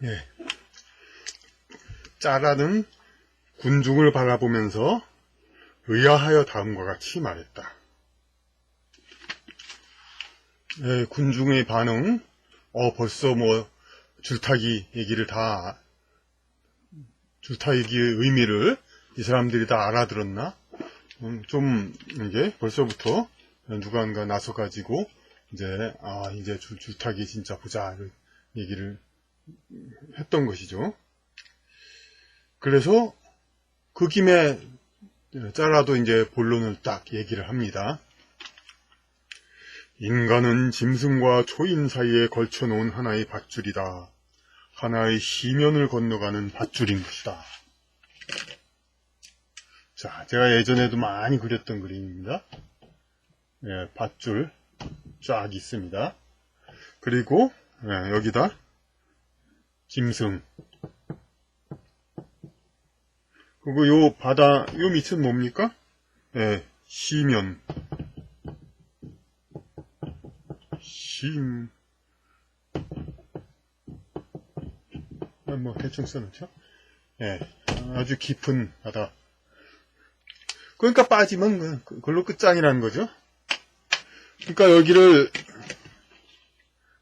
예. 짜라는 군중을 바라보면서 의아하여 다음과 같이 말했다. 예, 군중의 반응, 벌써 뭐 줄타기 얘기를 줄타기의 의미를 이 사람들이 다 알아들었나? 좀 이게 벌써부터 누군가 나서가지고 이제 줄타기 진짜 보자 얘기를 했던 것이죠. 그래서 그 김에 짜라도 이제 본론을 딱 얘기를 합니다. 인간은 짐승과 초인 사이에 걸쳐놓은 하나의 밧줄이다. 하나의 시면을 건너가는 밧줄인 것이다. 자, 제가 예전에도 많이 그렸던 그림입니다. 예, 밧줄 쫙 있습니다. 그리고 여기다 짐승. 그리고 요 밑은 뭡니까? 예, 시면. 뭐 대충 써놓죠. 예, 아주 깊은 바다. 그러니까 빠지면 그걸로 끝장이라는 거죠. 그러니까 여기를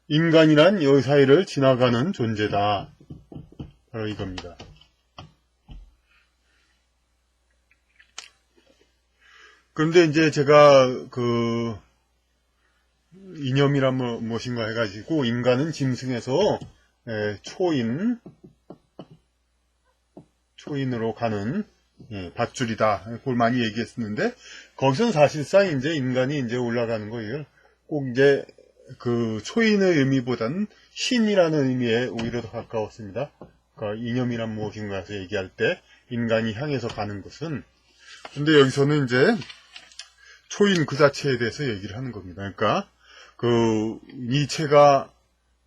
인간이란 이 사이를 지나가는 존재다. 바로 이겁니다. 그런데 이제 제가 그 이념이란 무엇인가 해가지고 인간은 짐승에서 초인으로 가는 밧줄이다. 그걸 많이 얘기했었는데 거기서는 사실상 이제 인간이 이제 올라가는 거예요. 꼭 이제 그 초인의 의미보다는 신이라는 의미에 오히려 더 가까웠습니다. 그러니까 이념이란 무엇인가 해서 얘기할 때 인간이 향해서 가는 것은, 근데 여기서는 이제 초인 그 자체에 대해서 얘기를 하는 겁니다. 그러니까 그 니체가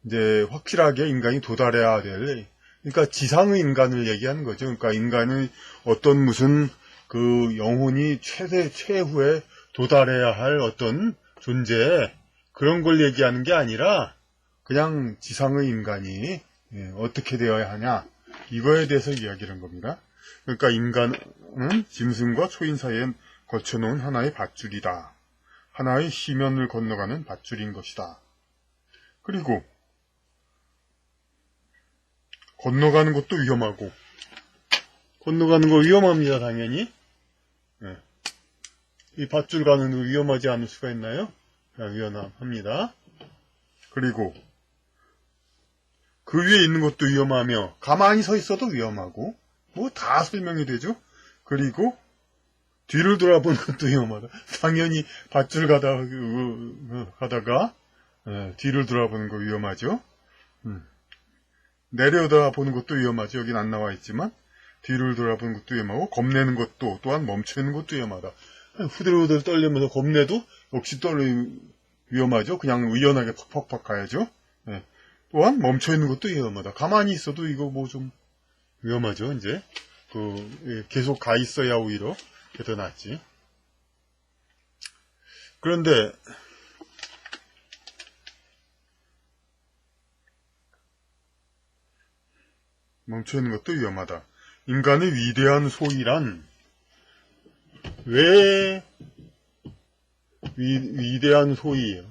이제 확실하게 인간이 도달해야 될, 그러니까 지상의 인간을 얘기하는 거죠. 그러니까 인간의 어떤 무슨 그 영혼이 최후에 도달해야 할 어떤 존재, 그런 걸 얘기하는 게 아니라 그냥 지상의 인간이 어떻게 되어야 하냐, 이거에 대해서 이야기를 한 겁니다. 그러니까 인간은 짐승과 초인 사이에 걸쳐놓은 하나의 밧줄이다. 하나의 시면을 건너가는 밧줄인 것이다. 그리고 건너가는 것도 위험하고, 건너가는 거 위험합니다. 당연히. 이 밧줄 가는 거 위험하지 않을 수가 있나요? 위험합니다. 그리고 그 위에 있는 것도 위험하며 가만히 서 있어도 위험하고, 뭐 다 설명이 되죠. 그리고 뒤를 돌아보는 것도 위험하다. 당연히 밧줄 가다가 뒤를 돌아보는 거 위험하죠. 내려다보는 것도 위험하죠. 여긴 안 나와 있지만 뒤를 돌아보는 것도 위험하고, 겁내는 것도 또한 멈춰있는 것도 위험하다. 후들후들 떨리면서 겁내도 역시 위험하죠. 그냥 의연하게 팍팍팍 가야죠. 또한 멈춰있는 것도 위험하다. 가만히 있어도 이거 뭐 좀 위험하죠. 이제 계속 가 있어야 오히려 더 낫지. 그런데 멈춰있는 것도 위험하다. 인간의 위대한 소위란, 왜 위대한 소위,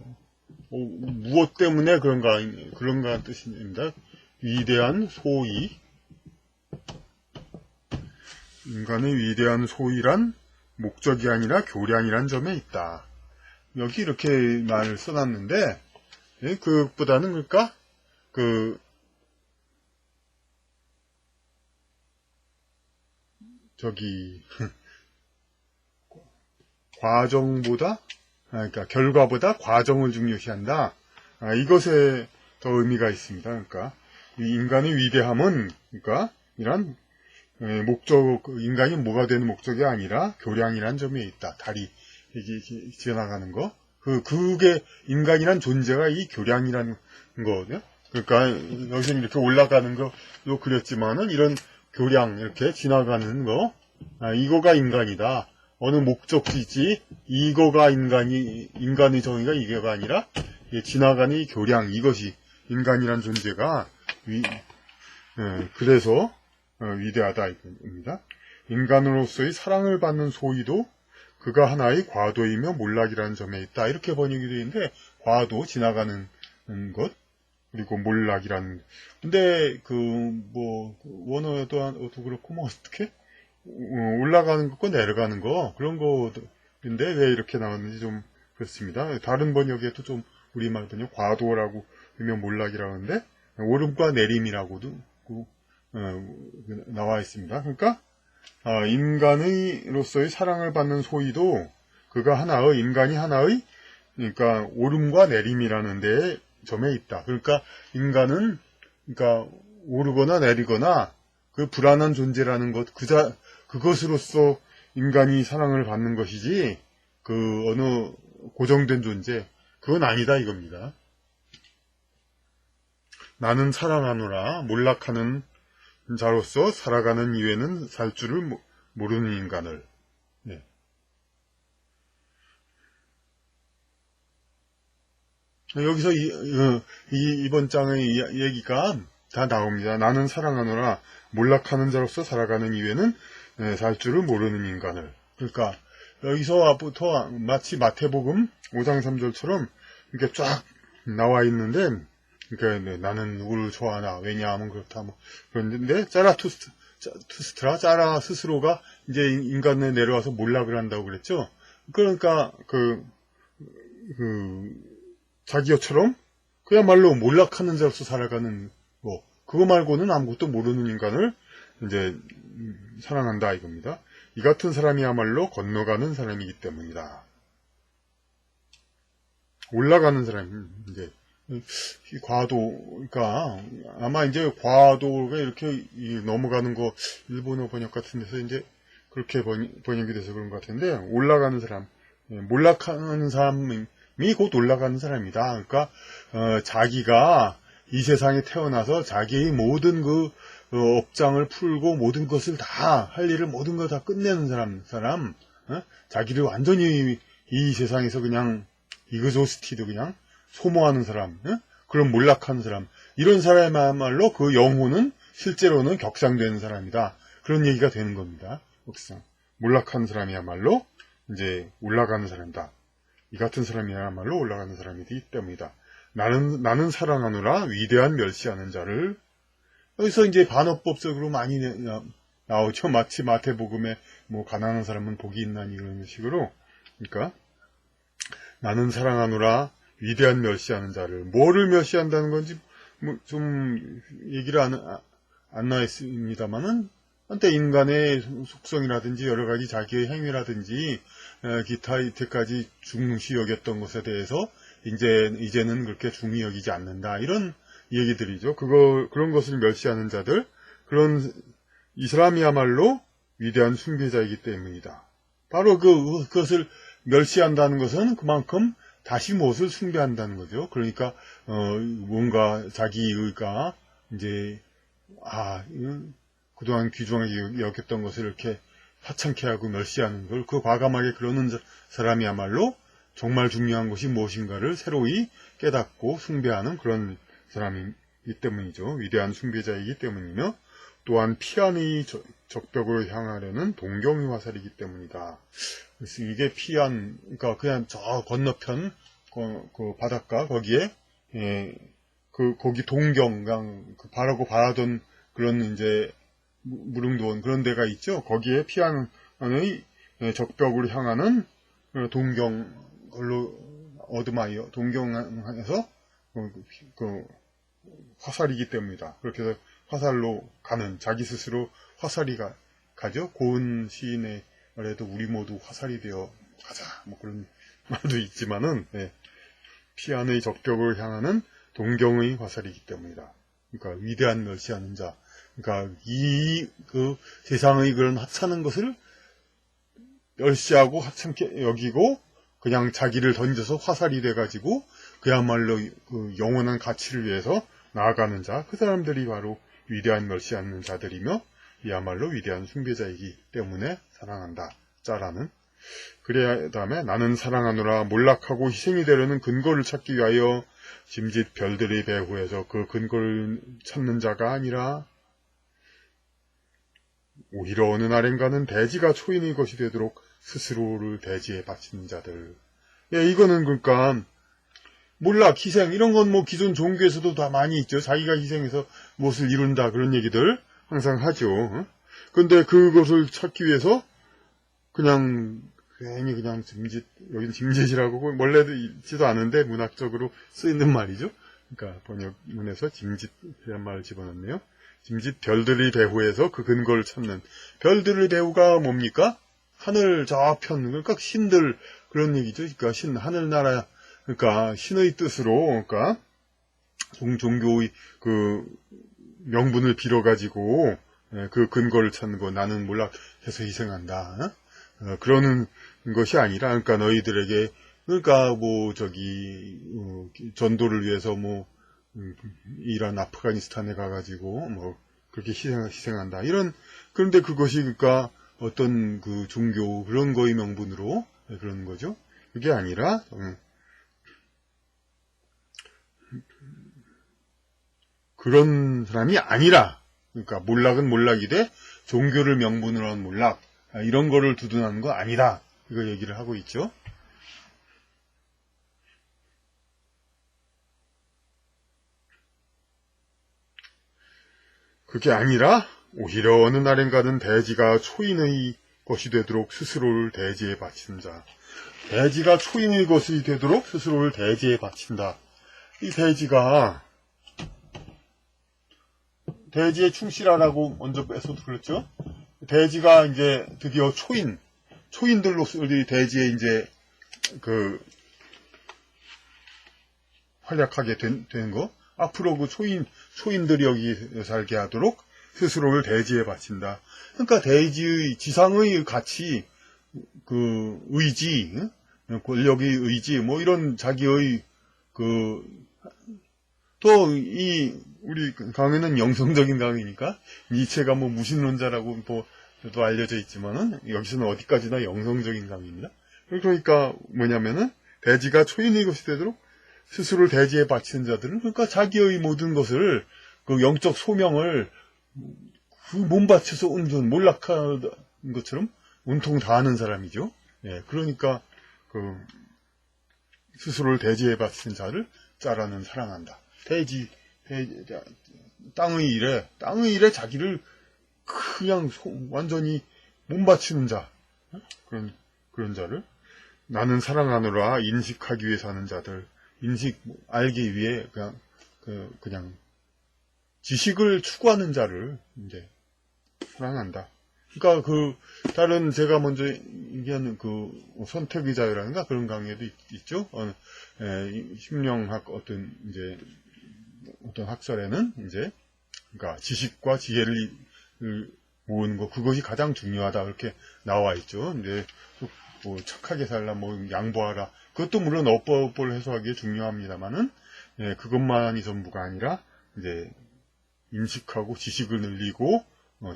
무엇 때문에 그런가 뜻입니다. 위대한 소위. 인간의 위대한 소위란 목적이 아니라 교량이란 점에 있다. 여기 이렇게 말을 써놨는데, 그것보다는 그러니까 과정보다, 그러니까 결과보다 과정을 중요시한다. 이것에 더 의미가 있습니다. 그러니까 이 인간의 위대함은, 그러니까 이런 인간이 뭐가 되는 목적이 아니라 교량이란 점에 있다. 달이 이렇게 지나가는 거. 그게 인간이란 존재가 이 교량이라는 거거든요. 그러니까 여기서 이렇게 올라가는 거도 그렸지만은 이런 교량, 이렇게 지나가는 거, 이거가 인간이다. 어느 목적지지, 이거가 인간의 정의가 이거가 아니라 지나가는 이 교량, 이것이 인간이란 존재가 그래서 위대하다 이겁니다. 인간으로서의 사랑을 받는 소위도 그가 하나의 과도이며 몰락이라는 점에 있다. 이렇게 번역이 되어 있는데 과도, 지나가는 것, 그리고 몰락이라는. 근데 원어도 그렇고 뭐 어떻게 올라가는 것과 내려가는 거 그런 거인데 왜 이렇게 나왔는지 좀 그렇습니다. 다른 번역에도 좀 우리말 번역 과도라고 하면 몰락이라고 하는데 오름과 내림이라고도 나와 있습니다. 그러니까 인간의로서의 사랑을 받는 소위도 그가 인간이 하나의 그러니까 오름과 내림이라는 데 점에 있다. 그러니까 인간은 그러니까 오르거나 내리거나 그 불안한 존재라는 것 그것으로서 인간이 사랑을 받는 것이지 그 어느 고정된 존재 그건 아니다 이겁니다. 나는 사랑하노라 몰락하는 자로서 살아가는 이외에는 살 줄을 모르는 인간을. 네. 여기서 이번 장의 얘기가 다 나옵니다. 나는 사랑하노라 몰락하는 자로서 살아가는 이외에는 살 줄을 모르는 인간을. 그러니까 여기서부터 마치 마태복음 5장 3절처럼 이렇게 쫙 나와 있는데 그러니까 나는 누구를 좋아하나 왜냐하면 그렇다 뭐 그런데 짜라 스스로가 이제 인간에 내려와서 몰락을 한다고 그랬죠. 그러니까 자기처럼 그야말로 몰락하는 자로서 살아가는 거 그거 말고는 아무것도 모르는 인간을 이제 사랑한다 이겁니다. 이 같은 사람이야말로 건너가는 사람이기 때문이다. 올라가는 사람 이제 과도가 아마 이제 과도가 이렇게 넘어가는 거 일본어 번역 같은 데서 이제 그렇게 번역이 돼서 그런 것 같은데 올라가는 사람, 몰락하는 사람이 곧 올라가는 사람이다. 그러니까 자기가 이 세상에 태어나서 자기의 모든 업장을 풀고 모든 것을 다 할 일을 모든 걸 다 끝내는 사람, 자기를 완전히 이 세상에서 그냥 이그조스티드 그냥 소모하는 사람, 그런 몰락한 사람, 이런 사람이야말로 그 영혼은 실제로는 격상되는 사람이다. 그런 얘기가 되는 겁니다. 여기서 몰락한 사람이야말로 이제 올라가는 사람이다. 이 같은 사람이야말로 올라가는 사람이기 때문이다. 나는 사랑하노라 위대한 멸시하는 자를. 여기서 이제 반어법적으로 많이 나오죠. 마치 마태복음에 가난한 사람은 복이 있나니 이런 식으로. 그러니까 나는 사랑하노라 위대한 멸시하는 자를. 뭐를 멸시한다는 건지 좀 얘기를 안 나와 있습니다만은 한때 인간의 속성이라든지 여러 가지 자기의 행위라든지 기타 이때까지 중시 여겼던 것에 대해서 이제는 그렇게 중히 여기지 않는다. 이런 얘기들이죠. 그런 것을 멸시하는 자들, 이 사람이야말로 위대한 숭배자이기 때문이다. 바로 그것을 멸시한다는 것은 그만큼 다시 무엇을 숭배한다는 거죠. 그러니까 뭔가 자기가 이제 그동안 귀중하게 여겼던 것을 이렇게 하찮게 하고 멸시하는 걸 과감하게 그러는 사람이야말로 정말 중요한 것이 무엇인가를 새로이 깨닫고 숭배하는 그런 사람이기 때문이죠. 위대한 숭배자이기 때문이며 또한 피안의 적벽을 향하려는 동경의 화살이기 때문이다. 그래서 이게 그러니까 그냥 저 건너편 그 바닷가 거기에 거기 동경 바라고 바라던 그런 이제 무릉도원 그런 데가 있죠. 거기에 피안의 적벽을 향하는 동경걸로 어드마이어 동경에서 화살이기 때문이다. 그렇게 해서 화살로 가는 자기 스스로 화살이 가죠. 고은 시인의 말에도 우리 모두 화살이 되어 가자 그런 말도 있지만은 피안의 적벽을 향하는 동경의 화살이기 때문이다. 그러니까 위대한 멸시하는 자. 그러니까 세상의 그런 하찮은 것을 멸시하고 하찮게 여기고 그냥 자기를 던져서 화살이 돼가지고 그야말로 영원한 가치를 위해서 나아가는 자. 그 사람들이 바로 위대한 멸시하는 자들이며 이야말로 위대한 숭배자이기 때문에 사랑한다. 자라는. 그 다음에 나는 사랑하노라 몰락하고 희생이 되려는 근거를 찾기 위하여 짐짓 별들의 배후에서 그 근거를 찾는 자가 아니라 오히려 어느 날엔가는 대지가 초인의 것이 되도록 스스로를 대지에 바치는 자들. 예, 이거는 그러니까 몰락, 희생 이런 건 뭐 기존 종교에서도 다 많이 있죠. 자기가 희생해서 무엇을 이룬다 그런 얘기들 항상 하죠. 근데 그것을 찾기 위해서 그냥 괜히 그냥 여기는 짐짓이라고 원래도 있지도 않은데 문학적으로 쓰이는 말이죠. 그러니까 번역문에서 짐짓이란 말을 집어넣네요. 짐짓 별들의 배후에서 그 근거를 찾는. 별들의 배후가 뭡니까? 하늘 저편, 그러니까 신들 그런 얘기죠. 그러니까 하늘나라, 그러니까 신의 뜻으로, 그러니까 종교의 그 명분을 빌어가지고 그 근거를 찾는 거. 나는 몰락해서 희생한다. 그러는 것이 아니라, 그러니까 너희들에게, 그러니까 뭐 전도를 위해서 뭐 이란 아프가니스탄에 가가지고 뭐 그렇게 희생한다. 그런데 그것이 그러니까 어떤 그 종교 그런 거의 명분으로 그런 거죠. 그게 아니라 그런 사람이 아니라, 그러니까 몰락은 몰락이되 종교를 명분으로 한 몰락, 이런 거를 두둔하는 거 아니다. 이거 얘기를 하고 있죠. 그게 아니라 오히려 어느 날엔가는 대지가 초인의 것이 되도록 스스로를 대지에 바치는 자. 대지가 초인의 것이 되도록 스스로를 대지에 바친다. 이 대지가 대지에 충실하라고 먼저 뺏어도 그렇죠. 대지가 이제 드디어 초인들로 우리 대지에 이제 그 활약하게 된 거. 앞으로 그 초인들이 여기 살게 하도록 스스로를 대지에 바친다. 그러니까 지상의 가치, 그 의지, 권력의 의지, 뭐 이런 자기의 우리 강의는 영성적인 강의니까 니체가 뭐 무신론자라고 또 알려져 있지만은 여기서는 어디까지나 영성적인 강의입니다. 그러니까 뭐냐면은 대지가 초인의 것이 되도록 스스로를 대지에 바치는 자들은, 그러니까 자기의 모든 것을 그 영적 소명을 그 몸바쳐서 온전 몰락한 것처럼 온통 다하는 사람이죠. 예, 그러니까 그 스스로를 대지에 바치는 자를 짜라는 사랑한다. 땅의 일에 자기를 그냥 완전히 몸바치는 자, 그런 자를 나는 사랑하노라 인식하기 위해 사는 자들. 알기 위해 그냥 지식을 추구하는 자를 이제 사랑한다. 그러니까 다른 제가 먼저 얘기하는 그 선택의 자유라든가 그런 강의도 있죠. 심령학 어떤 학설에는 이제 그러니까 지식과 지혜를 모으는 거, 그것이 가장 중요하다 이렇게 나와 있죠. 근데 뭐 착하게 살라, 뭐 양보하라. 그것도 물론 어법을 해소하기에 중요합니다만은, 예, 그것만이 전부가 아니라 이제 인식하고 지식을 늘리고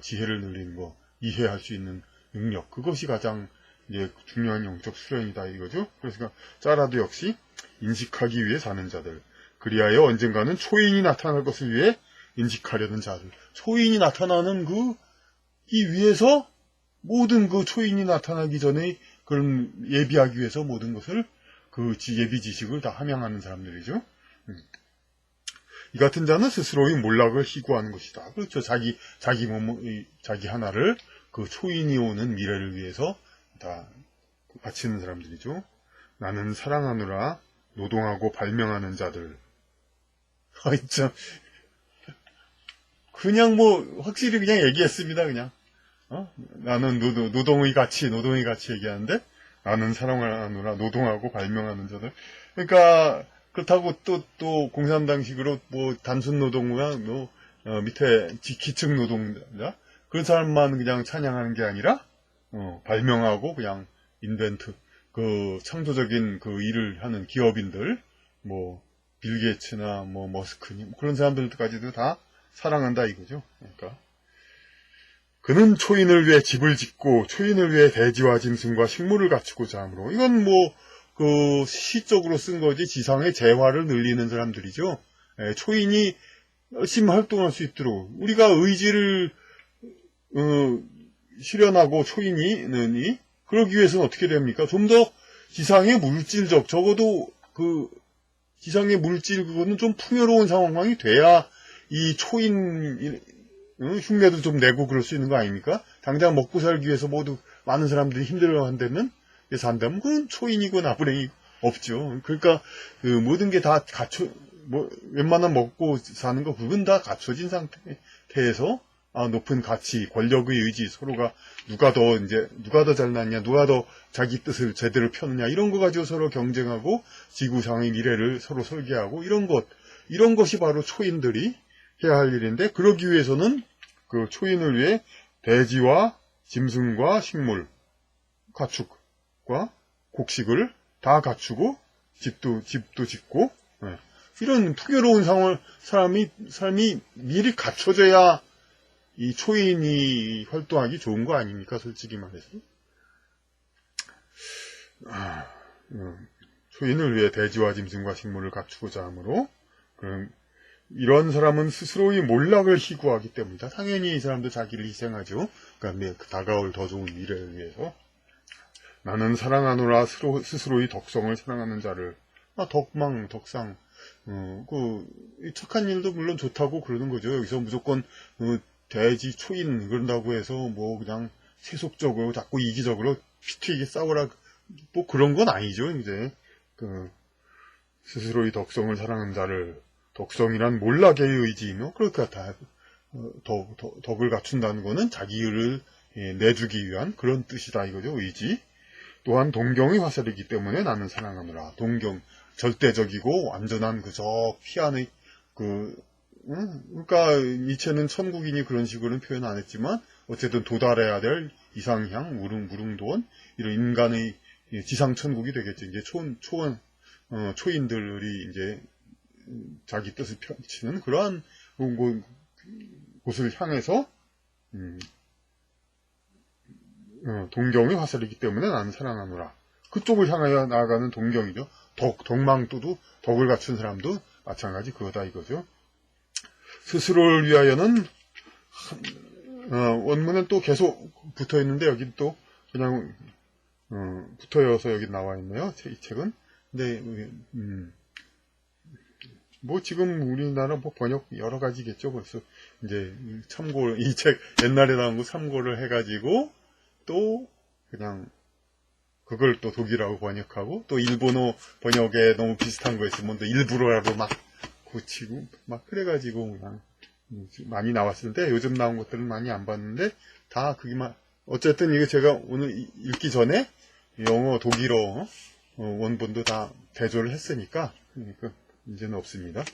지혜를 늘리는 거, 이해할 수 있는 능력, 그것이 가장 이제 중요한 영적 수련이다 이거죠. 그래서 짜라도 역시 인식하기 위해 사는 자들, 그리하여 언젠가는 초인이 나타날 것을 위해 인식하려는 자들. 초인이 나타나는 이 위해서 모든 그 초인이 나타나기 전에 그런 예비하기 위해서 모든 것을 예비 지식을 다 함양하는 사람들이죠. 이 같은 자는 스스로의 몰락을 희구하는 것이다. 그렇죠. 자기 하나를 그 초인이 오는 미래를 위해서 다 바치는 사람들이죠. 나는 사랑하느라 노동하고 발명하는 자들. 아이 참, 그냥 뭐 확실히 그냥 얘기했습니다. 그냥 나는 노동의 가치 얘기하는데, 나는 사랑하느라 노동하고 발명하는 자들. 그러니까 그렇다고 또 공산당식으로 뭐 단순 노동이나 밑에 기층 노동자 그런 사람만 그냥 찬양하는 게 아니라 발명하고 그냥 인벤트 창조적인 일을 하는 기업인들, 뭐 빌 게이츠나 뭐 머스크니 그런 사람들까지도 다 사랑한다 이거죠. 그러니까 그는 초인을 위해 집을 짓고 초인을 위해 대지와 짐승과 식물을 갖추고자 하므로, 이건 시적으로 쓴 거지 지상의 재화를 늘리는 사람들이죠. 초인이 열심히 활동할 수 있도록 우리가 의지를 실현하고 초인이 그러기 위해서는 어떻게 됩니까? 좀 더 지상의 물질적, 적어도 지상의 물질 그거는 좀 풍요로운 상황이 돼야 이 초인 흉내도 좀 내고 그럴 수 있는 거 아닙니까? 당장 먹고 살기 위해서 모두 많은 사람들이 힘들어한다면 산다면 그건 초인이고 나부랭이 없죠. 그러니까 모든 게 다 웬만한 먹고 사는 거 그건 다 갖춰진 상태에서 높은 가치, 권력의 의지, 서로가 누가 더 잘났냐, 누가 더 자기 뜻을 제대로 펴느냐, 이런 거 가지고 서로 경쟁하고 지구상의 미래를 서로 설계하고 이런 것이 바로 초인들이 해야 할 일인데, 그러기 위해서는 그 초인을 위해 대지와 짐승과 식물, 가축과 곡식을 다 갖추고 집도 짓고, 이런 풍요로운 삶이 미리 갖춰져야 이 초인이 활동하기 좋은 거 아닙니까? 솔직히 말해서. 초인을 위해 대지와 짐승과 식물을 갖추고자 하므로, 이런 사람은 스스로의 몰락을 희구하기 때문이다. 당연히 이 사람도 자기를 희생하죠. 그러니까 다가올 더 좋은 미래를 위해서. 나는 사랑하노라 스스로의 덕성을 사랑하는 자를. 덕상. 착한 일도 물론 좋다고 그러는 거죠. 여기서 무조건, 대지 초인 그런다고 해서 그냥 세속적으로 자꾸 이기적으로 피 튀게 싸우라 뭐 그런 건 아니죠. 이제 스스로의 덕성을 사랑하는 자를, 덕성이란 몰락의 의지이며, 그러니까 덕을 갖춘다는 거는 자기를 내주기 위한 그런 뜻이다 이거죠. 의지. 또한 동경의 화살이기 때문에 나는 사랑하노라. 동경, 절대적이고 완전한 저 피안의 그러니까 니체는 천국이니 그런 식으로는 표현 안 했지만 어쨌든 도달해야 될 이상향, 무릉도원, 이런 인간의 지상 천국이 되겠죠. 이제 초인들이 이제 자기 뜻을 펼치는 그러한 곳을 향해서 동경의 화살이기 때문에 나는 사랑하노라. 그쪽을 향하여 나아가는 동경이죠. 덕망도도 덕을 갖춘 사람도 마찬가지 그거다 이거죠. 스스로를 위하여는 원문은 또 계속 붙어 있는데 여기 또 그냥 붙어여서 여기 나와 있네요. 이 책은. 근데 지금 우리나라 번역 여러 가지겠죠. 벌써 이제 이 책 옛날에 나온 거 참고를 해가지고 또 그냥 그걸 또 독일어로 번역하고 또 일본어 번역에 너무 비슷한 거 있으면 또 일부러라도 막 고치고 막 그래가지고 그냥 많이 나왔는데 요즘 나온 것들은 많이 안 봤는데 다 그게만 어쨌든 이게 제가 오늘 읽기 전에 영어, 독일어 원본도 다 대조를 했으니까 그러니까 문제는 없습니다.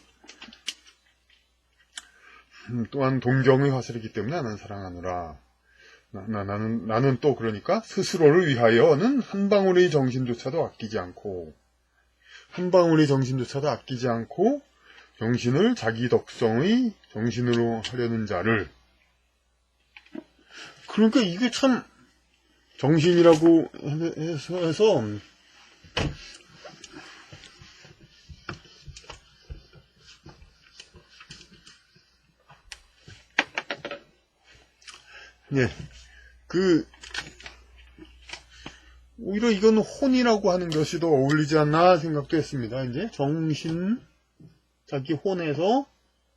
또한 동경의 화살이기 때문에 나는 사랑하노라. 나는 또 그러니까 스스로를 위하여는 한 방울의 정신조차도 아끼지 않고 정신을 자기 덕성의 정신으로 하려는 자를. 그러니까 이게 참 정신이라고 해서 오히려 이건 혼이라고 하는 것이 더 어울리지 않나 생각도 했습니다. 이제 자기 혼에서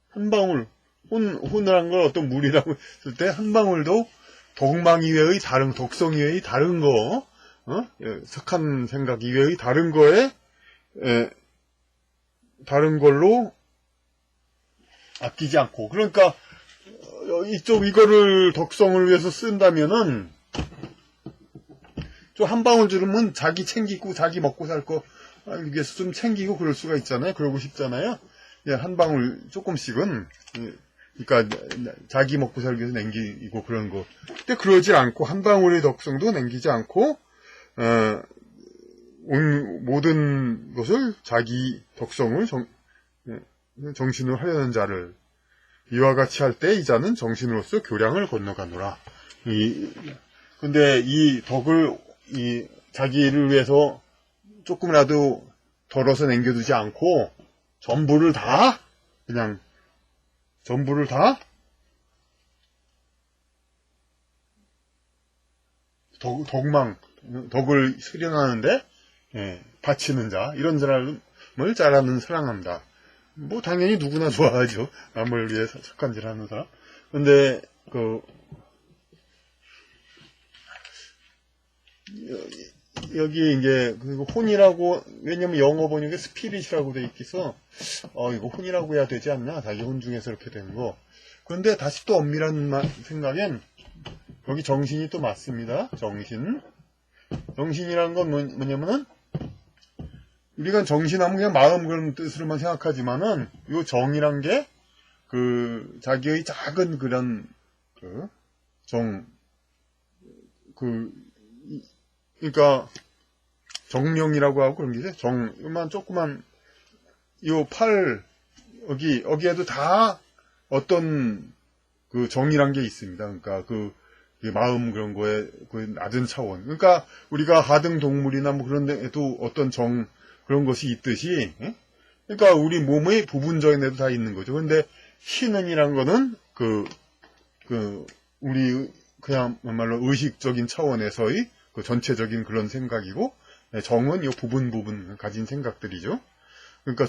한 방울, 혼이란 걸 어떤 물이라고 했을 때 한 방울도 덕망 이외의 덕성 이외의 다른 거, 착한 생각 이외의 다른 걸로 아끼지 않고, 그러니까 이거를 덕성을 위해서 쓴다면은 좀 한 방울 주름은 자기 챙기고 자기 먹고 살 거 위해서 좀 챙기고 그럴 수가 있잖아요. 그러고 싶잖아요. 한 방울 조금씩은 그러니까 자기 먹고 살기 위해서 남기고 그런 거. 근데 그러지 않고 한 방울의 덕성도 남기지 않고 모든 것을 자기 덕성을 정신으로 하려는 자를 이와 같이 할 때 이 자는 정신으로서 교량을 건너가노라. 근데 이 덕을 자기를 위해서 조금이라도 덜어서 남겨두지 않고 전부를 다 덕을 수련하는데 바치는 자, 이런 사람을 자라는 사랑한다. 뭐 당연히 누구나 좋아하죠. 남을 위해 착한 짓을 하는 사람. 근데 여기 이제 그 혼이라고, 왜냐면 영어 번역에 스피릿이라고 돼 있기서 이거 혼이라고 해야 되지 않나, 자기 혼 중에서 이렇게 된 거. 그런데 다시 또 엄밀한 생각엔 여기 정신이 또 맞습니다. 정신이라는 건 뭐냐면은, 우리가 정신하면 그냥 마음 그런 뜻으로만 생각하지만은 요 정이란 게 자기의 작은 그런 그러니까 정령이라고 하고 그런 게 요만 조그만 요 팔 여기에도 다 어떤 정이란 게 있습니다. 그러니까 마음 그런 거에 낮은 차원. 그러니까 우리가 하등 동물이나 뭐 그런 데에도 어떤 그런 것이 있듯이, 그러니까 우리 몸의 부분적인 데도 다 있는 거죠. 근데 신은이란 거는 우리 그야말로 의식적인 차원에서의 전체적인 그런 생각이고, 정은 이 부분 가진 생각들이죠. 그러니까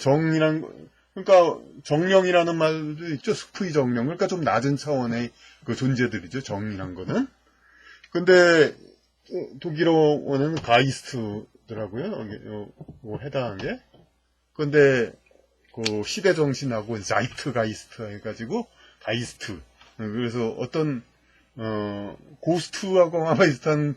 그러니까 정령이라는 말도 있죠. 수프의 정령. 그러니까 좀 낮은 차원의 존재들이죠. 정이란 거는. 근데 독일어는 가이스트더라고요. 해당한 게. 근데 시대 정신하고 자이트가이스트 해가지고 가이스트. 그래서 어떤 고스트하고 아마 비슷한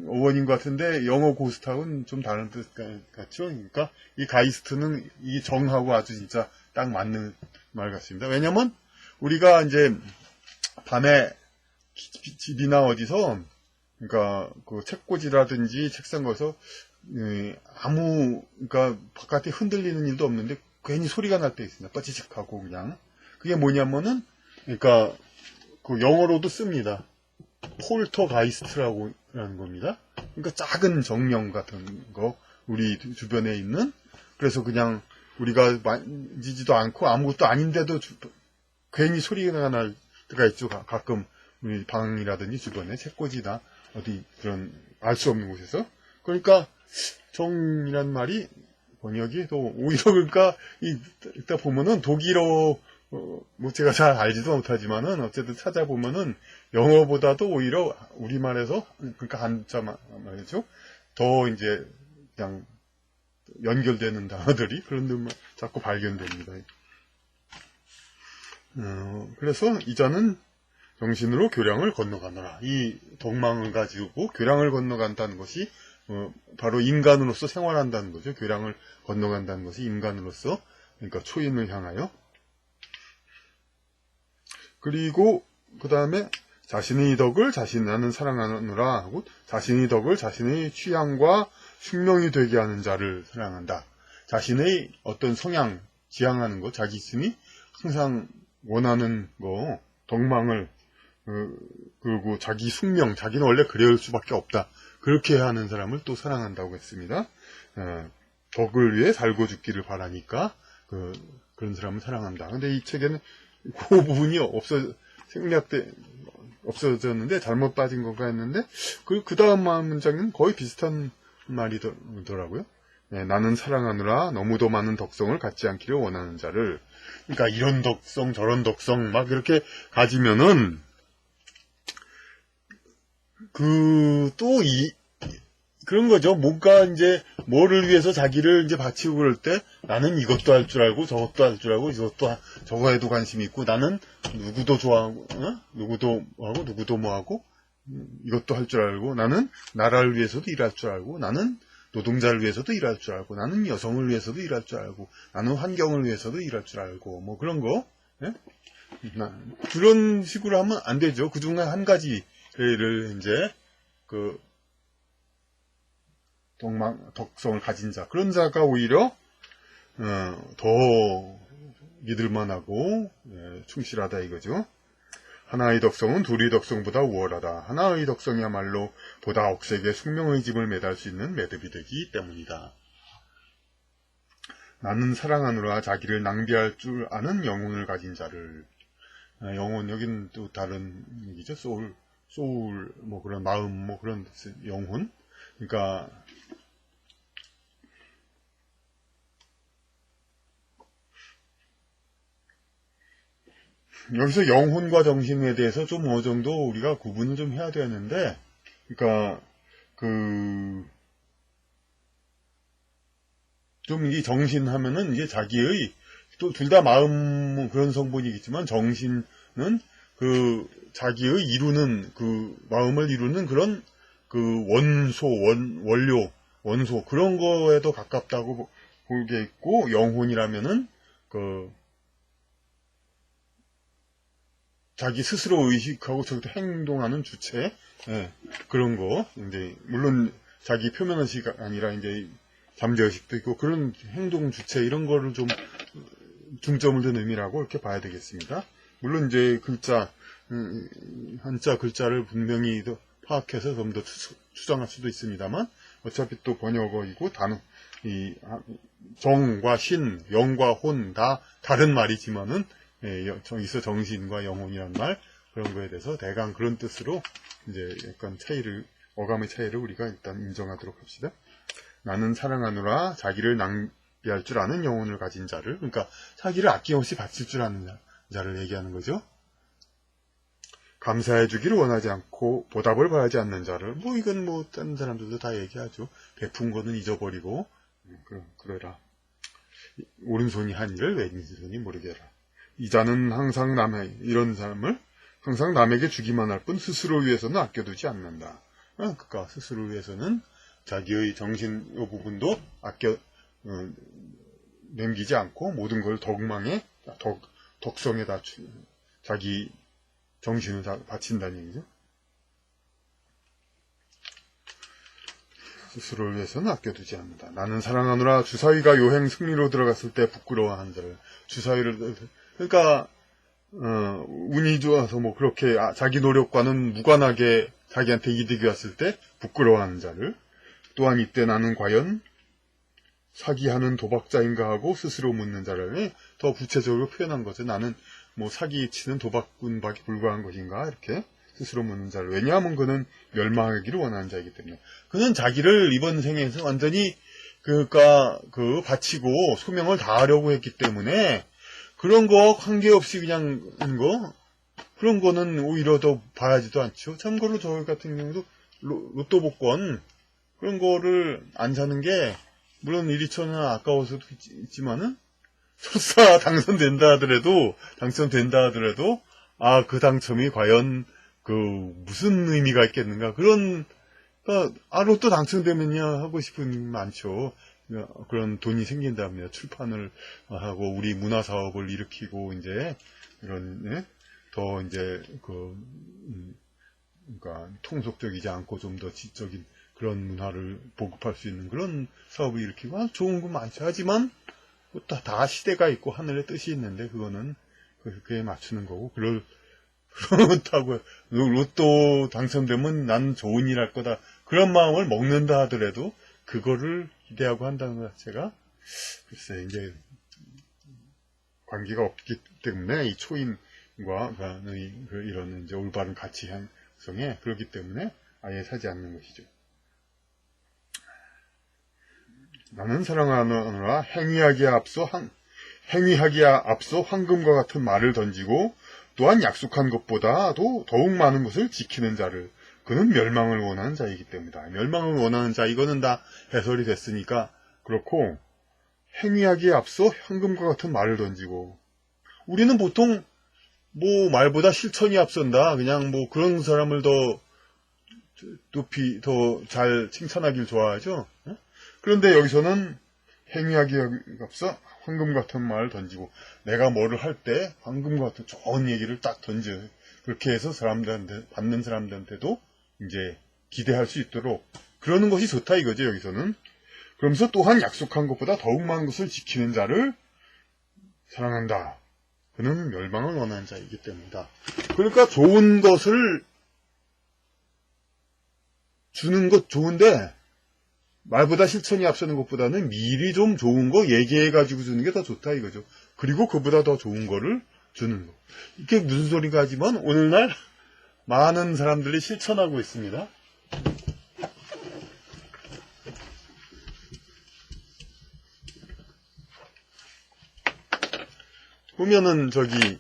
어원인 것 같은데 영어 고스트하고는 좀 다른 뜻 같죠. 그러니까 이 가이스트는 이 정하고 아주 진짜 딱 맞는 말 같습니다. 왜냐면 우리가 이제 밤에 집이나 어디서, 그러니까 책꽂이라든지 책상 거서 그러니까 바깥에 흔들리는 일도 없는데 괜히 소리가 날 때 있습니다. 빠지직하고 그냥. 그게 뭐냐면은, 그러니까 영어로도 씁니다. 폴터가이스트라고 하는 겁니다. 그러니까 작은 정령 같은 거, 우리 주변에 있는. 그래서 그냥 우리가 만지지도 않고 아무것도 아닌데도 괜히 소리가 날 때가 있죠. 가끔 우리 방이라든지 주변에 책꽂이나 어디 그런 알 수 없는 곳에서. 그러니까 정이란 말이 번역이 또 오히려, 그러니까 이따 보면은 독일어, 뭐 제가 잘 알지도 못하지만은 어쨌든 찾아보면은 영어보다도 오히려 우리말에서, 그러니까 한자 말이죠, 더 이제 그냥 연결되는 단어들이 그런 데만 자꾸 발견됩니다. 그래서 이자는 정신으로 교량을 건너가노라. 이 덕망을 가지고 교량을 건너간다는 것이 바로 인간으로서 생활한다는 거죠. 교량을 건너간다는 것이 인간으로서, 그러니까 초인을 향하여. 그리고 그 다음에 자신의 덕을 나는 사랑하노라 하고, 자신의 덕을 자신의 취향과 숙명이 되게 하는 자를 사랑한다. 자신의 어떤 성향, 지향하는 것, 자기 있으니 항상 원하는 거, 덕망을, 그리고 자기 숙명, 자기는 원래 그럴 수밖에 없다. 그렇게 하는 사람을 또 사랑한다고 했습니다. 덕을 위해 살고 죽기를 바라니까 그런 사람을 사랑한다. 근데 이 책에는 그 부분이 생략 때 없어졌는데 잘못 빠진 건가 했는데 그 다음 문장은 거의 비슷한 말이더라고요. 나는 사랑하느라 너무도 많은 덕성을 갖지 않기를 원하는 자를. 그러니까 이런 덕성 저런 덕성 막 이렇게 가지면은 그런 거죠. 뭔가 이제 뭐를 위해서 자기를 이제 바치고 그럴 때 나는 이것도 할 줄 알고 저것도 할 줄 알고 저거에도 관심이 있고, 나는 누구도 좋아하고 누구도 하고 누구도 뭐하고 이것도 할 줄 알고, 나는 나라를 위해서도 일할 줄 알고, 나는 노동자를 위해서도 일할 줄 알고, 나는 여성을 위해서도 일할 줄 알고, 나는 환경을 위해서도 일할 줄 알고, 뭐 그런 거. 그런 식으로 하면 안 되죠. 그 중에 한 가지를 이제 덕성을 가진 자, 그런 자가 오히려 더 믿을만하고 충실하다 이거죠. 하나의 덕성은 둘의 덕성보다 우월하다. 하나의 덕성이야말로 보다 억세게 숙명의 짐을 매달 수 있는 매듭이 되기 때문이다. 나는 사랑하느라 자기를 낭비할 줄 아는 영혼을 가진 자를. 영혼, 여기는 또 다른 얘기죠. 소울. 소울, 뭐 그런 마음, 뭐 그런 뜻, 영혼. 그러니까 여기서 영혼과 정신에 대해서 좀 어느 정도 우리가 구분을 좀 해야 되는데, 그러니까 좀 이 정신 하면은 이게 자기의 또 둘 다 마음 뭐 그런 성분이겠지만 정신은 자기의 이루는 마음을 이루는 그런 원소 원료 원소 그런 거에도 가깝다고 보게 있고, 영혼이라면은 자기 스스로 의식하고 저기도 행동하는 주체, 예, 그런 거. 이제 물론 자기 표면 의식이 아니라 이제 잠재 의식도 있고 그런 행동 주체 이런 거를 좀 중점을 둔 의미라고 이렇게 봐야 되겠습니다. 물론 이제 한자 글자를 분명히 더 파악해서 좀 더 추정할 수도 있습니다만, 어차피 또 번역어이고 단어 정과 신, 영과 혼 다 다른 말이지만은, 여기서 정신과 영혼이란 말 그런 거에 대해서 대강 그런 뜻으로 이제 약간 어감의 차이를 우리가 일단 인정하도록 합시다. 나는 사랑하노라 자기를 낭비할 줄 아는 영혼을 가진 자를, 그러니까 자기를 아낌없이 바칠 줄 아는 자를 얘기하는 거죠. 감사해 주기를 원하지 않고 보답을 바라지 않는 자를, 뭐 이건 뭐 다른 사람들도 다 얘기하죠. 베푼 거는 잊어버리고 그래라. 오른손이 한 일을 왼손이 모르게 해라. 이 자는 항상 이런 사람을 항상 남에게 주기만 할 뿐 스스로 위해서는 아껴두지 않는다. 그러니까 스스로 위해서는 자기의 정신 이 부분도 남기지 않고 모든 걸 덕성에다 자기 정신을 다 바친다는 얘기죠. 스스로를 위해서는 아껴두지 않는다. 나는 사랑하노라 주사위가 요행 승리로 들어갔을 때 부끄러워하는 자를, 그러니까 운이 좋아서 뭐 그렇게 자기 노력과는 무관하게 자기한테 이득이 왔을 때 부끄러워하는 자를, 또한 이때 나는 과연 사기하는 도박자인가 하고 스스로 묻는 자를 더 구체적으로 표현한 거죠. 나는 뭐 사기치는 도박꾼밖에 불과한 것인가, 이렇게 스스로 묻는 자를. 왜냐하면 그는 멸망하기를 원하는 자이기 때문에. 그는 자기를 이번 생에서 완전히 바치고 소명을 다하려고 했기 때문에 그런 거 관계없이 그냥 한 거, 그런 거는 오히려 더 바라지도 않죠. 참고로 저 같은 경우도 로또 복권 그런 거를 안 사는 게, 물론 1, 2천은 아까워서도 있지만은 설사 당선된다 하더라도 그 당첨이 과연 무슨 의미가 있겠는가, 로또 당첨되면야 하고 싶은 게 많죠. 그런 돈이 생긴다면 출판을 하고 우리 문화 사업을 일으키고 이제 이런, 더 이제 그러니까 통속적이지 않고 좀 더 지적인 그런 문화를 보급할 수 있는 그런 사업을 일으키고 좋은 거 많죠. 하지만 다 시대가 있고 하늘의 뜻이 있는데 그거는 그에 맞추는 거고, 그렇다고 로또 당첨되면 난 좋은 일 할 거다 그런 마음을 먹는다 하더라도 그거를 기대하고 한다는 것 자체가 글쎄 이제 관계가 없기 때문에, 이 초인과 이런 이제 올바른 가치 형성에 그렇기 때문에 아예 사지 않는 것이죠. 나는 사랑하노라 행위하기에 앞서 황금과 같은 말을 던지고 또한 약속한 것보다도 더욱 많은 것을 지키는 자를, 그는 멸망을 원하는 자이기 때문이다. 멸망을 원하는 자, 이거는 다 해설이 됐으니까 그렇고, 행위하기에 앞서 황금과 같은 말을 던지고, 우리는 보통 뭐 말보다 실천이 앞선다, 그냥 뭐 그런 사람을 더 높이 더 잘 칭찬하길 좋아하죠. 그런데 여기서는 행위하기에 앞서 황금 같은 말을 던지고, 내가 뭐를 할 때 황금 같은 좋은 얘기를 딱 던져, 그렇게 해서 받는 사람들한테도 이제 기대할 수 있도록 그러는 것이 좋다 이거죠. 여기서는 그러면서 또한 약속한 것보다 더욱 많은 것을 지키는 자를 사랑한다. 그는 멸망을 원하는 자이기 때문이다. 그러니까 좋은 것을 주는 것 좋은데, 말보다 실천이 앞서는 것보다는 미리 좀 좋은 거 얘기해가지고 주는 게 더 좋다 이거죠. 그리고 그보다 더 좋은 거를 주는 거. 이게 무슨 소리가 하지만 오늘날 많은 사람들이 실천하고 있습니다. 보면은 저기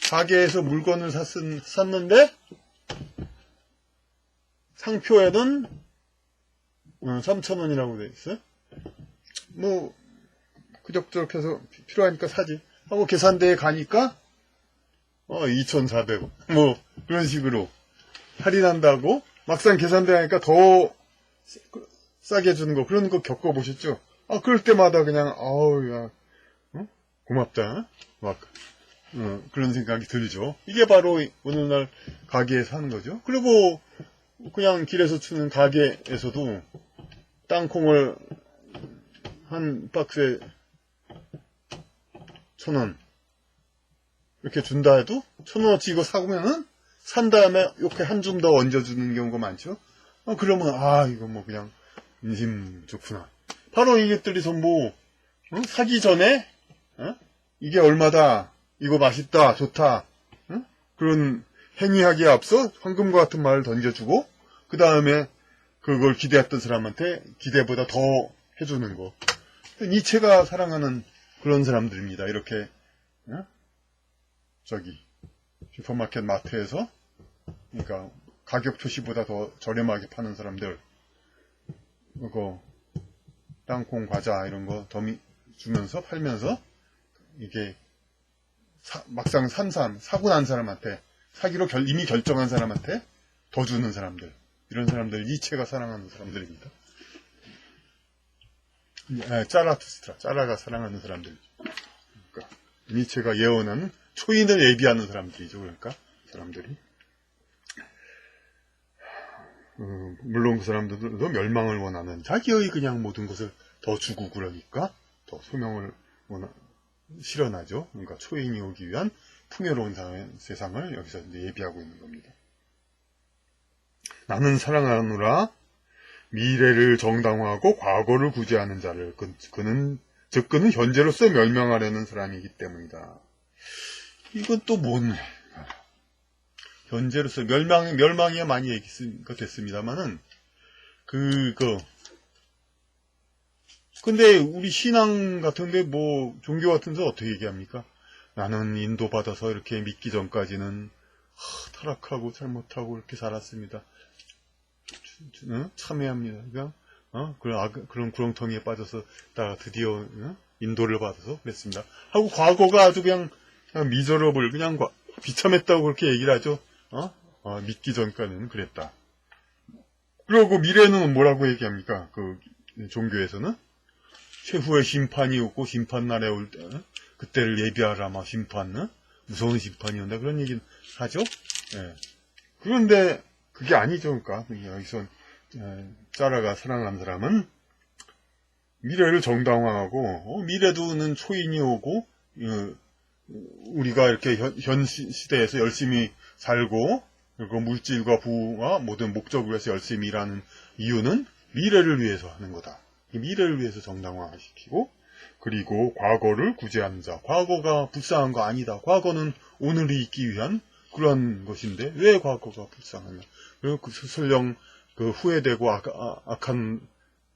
가게에서 물건을 샀는데 상표에는 3,000원이라고 돼 있어요. 뭐 그럭저럭 해서 필요하니까 사지 하고 계산대에 가니까 2,400원 뭐 그런 식으로 할인한다고 막상 계산대에 가니까 더 싸게 해주는 거 그런 거 겪어보셨죠? 그럴 때마다 그냥 야 고맙다 막 그런 생각이 들죠. 이게 바로 오늘날 가게에서 하는 거죠. 그리고 그냥 길에서 주는 가게에서도 땅콩을 한 박스에 1,000원 이렇게 준다 해도 1,000원어치 이거 사고면은 산 다음에 이렇게 한 줌 더 얹어주는 경우가 많죠. 그러면 이거 뭐 그냥 인심 좋구나. 바로 이것들이 전부 사기 전에 이게 얼마다 이거 맛있다 좋다 그런 행위하기에 앞서 황금과 같은 말을 던져주고 그 다음에 그걸 기대했던 사람한테 기대보다 더 해주는 거. 니체가 사랑하는 그런 사람들입니다. 이렇게 저기 슈퍼마켓 마트에서 그러니까 가격 표시보다 더 저렴하게 파는 사람들 그거 땅콩 과자 이런 거 더 주면서 팔면서 이게 막상 사고 난 사람한테 사기로 이미 결정한 사람한테 더 주는 사람들 이런 사람들 니체가 사랑하는 사람들입니다. 짜라가 사랑하는 사람들이죠. 그러니까 니체가 예언하는 초인을 예비하는 사람들이죠. 그러니까 사람들이 물론 그 사람들도 멸망을 원하는 자기의 그냥 모든 것을 더 주고 그러니까 더 소명을 실현하죠. 그러니까 초인이 오기 위한 풍요로운 세상을 여기서 이제 예비하고 있는 겁니다. 나는 사랑하노라 미래를 정당화하고 과거를 구제하는 자를 그는 현재로서 멸망하려는 사람이기 때문이다. 이건 또 뭔 현재로서 멸망이야 많이 얘기가 됐습니다만은 근데 우리 신앙 같은데 뭐 종교 같은 데서 어떻게 얘기합니까? 나는 인도받아서 이렇게 믿기 전까지는 타락하고 잘못하고 이렇게 살았습니다. 참회합니다. 그런 구렁텅이에 빠져서 드디어 인도를 받아서 그랬습니다. 하고 과거가 아주 그냥 미저러블 그냥 비참했다고 그렇게 얘기를 하죠. 믿기 전까지는 그랬다. 그리고 미래는 뭐라고 얘기합니까? 그 종교에서는 최후의 심판이 오고 심판날에 올 때 그때를 예비하라 심판 무서운 심판이 온다 그런 얘기는 하죠. 예. 그런데 그게 아니죠. 그러니까 여기서 짜라가 사랑하는 사람은 미래를 정당화하고 미래도는 초인이 오고 우리가 이렇게 현 시대에서 열심히 살고 그리고 물질과 부와 모든 목적을 위해서 열심히 일하는 이유는 미래를 위해서 하는 거다. 미래를 위해서 정당화시키고 그리고 과거를 구제하는 자. 과거가 불쌍한 거 아니다. 과거는 오늘이 있기 위한 그런 것인데 왜 과거가 불쌍하냐. 그리고 설령 후회되고 악한